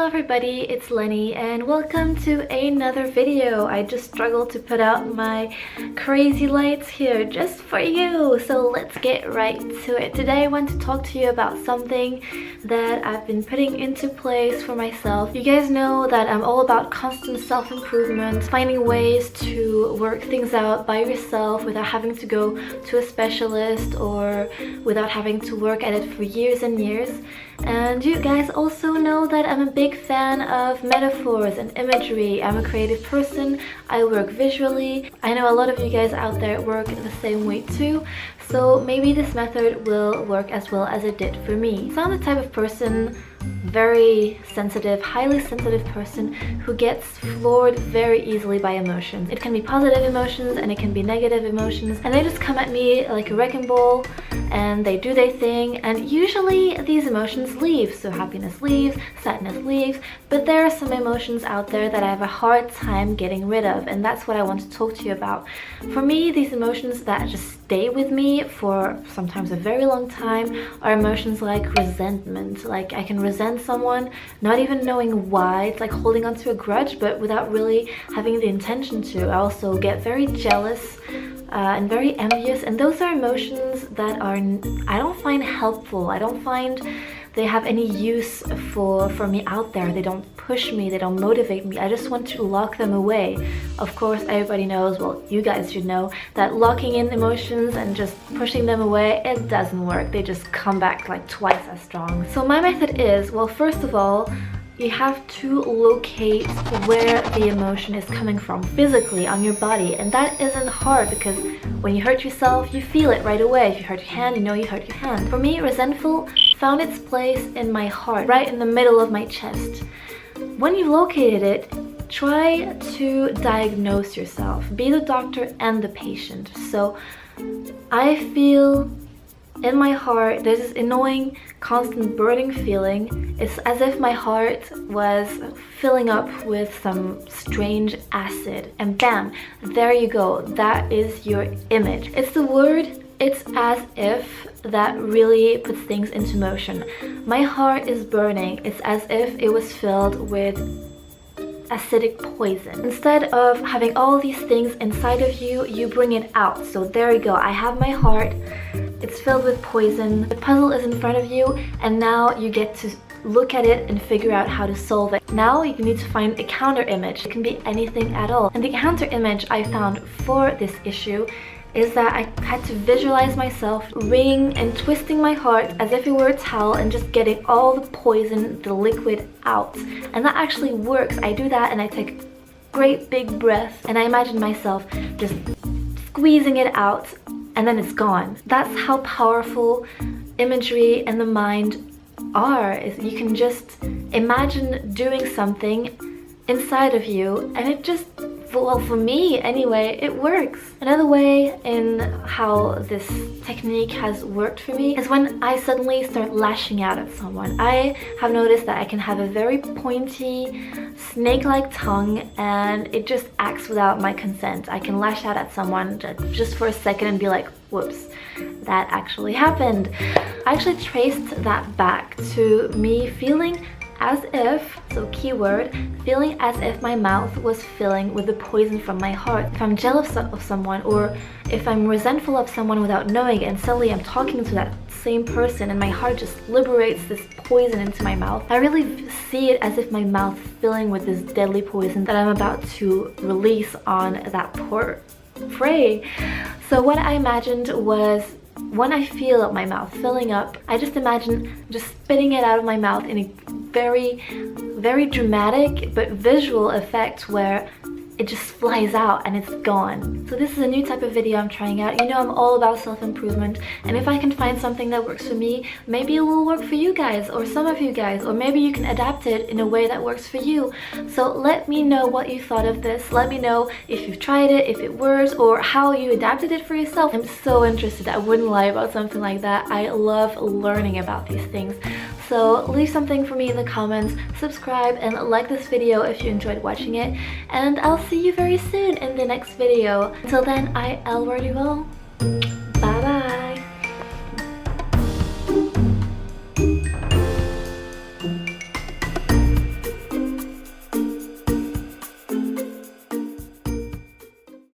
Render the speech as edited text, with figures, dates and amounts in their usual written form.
everybody, it's Lenny and welcome to another video. I just struggled to put out my crazy lights here just for you, so let's get right to it. Today I want to talk to you about something that I've been putting into place for myself. You guys know that I'm all about constant self-improvement, finding ways to work things out by yourself without having to go to a specialist or without having to work at it for years and years. And you guys also know that I'm a big fan of metaphors and imagery. I'm a creative person. I work visually. I know a lot of you guys out there work the same way too. So maybe this method will work as well as it did for me. So I'm the type of person, very sensitive, highly sensitive person who gets floored very easily by emotions. It can be positive emotions and it can be negative emotions, and they just come at me like a wrecking ball and they do their thing, and usually these emotions leave. So happiness leaves, sadness leaves, but there are some emotions out there that I have a hard time getting rid of, and that's what I want to talk to you about. For me, these emotions that just stay with me for sometimes a very long time are emotions like resentment. Like I can resent someone not even knowing why. It's like holding on to a grudge but without really having the intention to. I also get very jealous and very envious, and those are emotions that I don't find helpful. I don't find they have any use for me out there. They don't push me, they don't motivate me. I just want to lock them away. Of course, everybody knows, well, you guys should know, that locking in emotions and just pushing them away, it doesn't work. They just come back like twice as strong. So my method is, well, first of all, you have to locate where the emotion is coming from physically on your body, and that isn't hard because when you hurt yourself, you feel it right away. If you hurt your hand, you know you hurt your hand. For me, resentful found its place in my heart, right in the middle of my chest. When you've located it, try to diagnose yourself. Be the doctor and the patient. So I feel in my heart there's this annoying, constant burning feeling. It's as if my heart was filling up with some strange acid, and bam, there you go. That is your image. It's the word "it's as if" that really puts things into motion. My heart is burning. It's as if it was filled with acidic poison. Instead of having all these things inside of you, you bring it out. So there you go. I have my heart. It's filled with poison. The puzzle is in front of you, and now you get to look at it and figure out how to solve it. Now you need to find a counter image. It can be anything at all. And the counter image I found for this issue is that I had to visualize myself wringing and twisting my heart as if it were a towel and just getting all the poison, the liquid out. And that actually works. I do that and I take a great big breath and I imagine myself just squeezing it out, and then it's gone. That's how powerful imagery and the mind are. Is you can just imagine doing something inside of you and it just, well, for me anyway, it works. Another way in how this technique has worked for me is when I suddenly start lashing out at someone. I have noticed that I can have a very pointy, snake-like tongue and it just acts without my consent. I can lash out at someone just for a second and be like, whoops, that actually happened. I actually traced that back to me feeling as if, so keyword, feeling as if my mouth was filling with the poison from my heart. If I'm jealous of someone, or if I'm resentful of someone without knowing it, and suddenly I'm talking to that same person and my heart just liberates this poison into my mouth, I really see it as if my mouth filling with this deadly poison that I'm about to release on that poor prey. So what I imagined was, when I feel my mouth filling up, I just imagine just spitting it out of my mouth in a very, very dramatic but visual effect where it just flies out and it's gone. So this is a new type of video I'm trying out. You know I'm all about self-improvement, and if I can find something that works for me, maybe it will work for you guys or some of you guys, or maybe you can adapt it in a way that works for you. So let me know what you thought of this. Let me know if you've tried it, if it works, or how you adapted it for yourself. I'm so interested. I wouldn't lie about something like that. I love learning about these things. So leave something for me in the comments, subscribe, and like this video if you enjoyed watching it, and I'll see you very soon in the next video. Until then, I already will. Bye bye.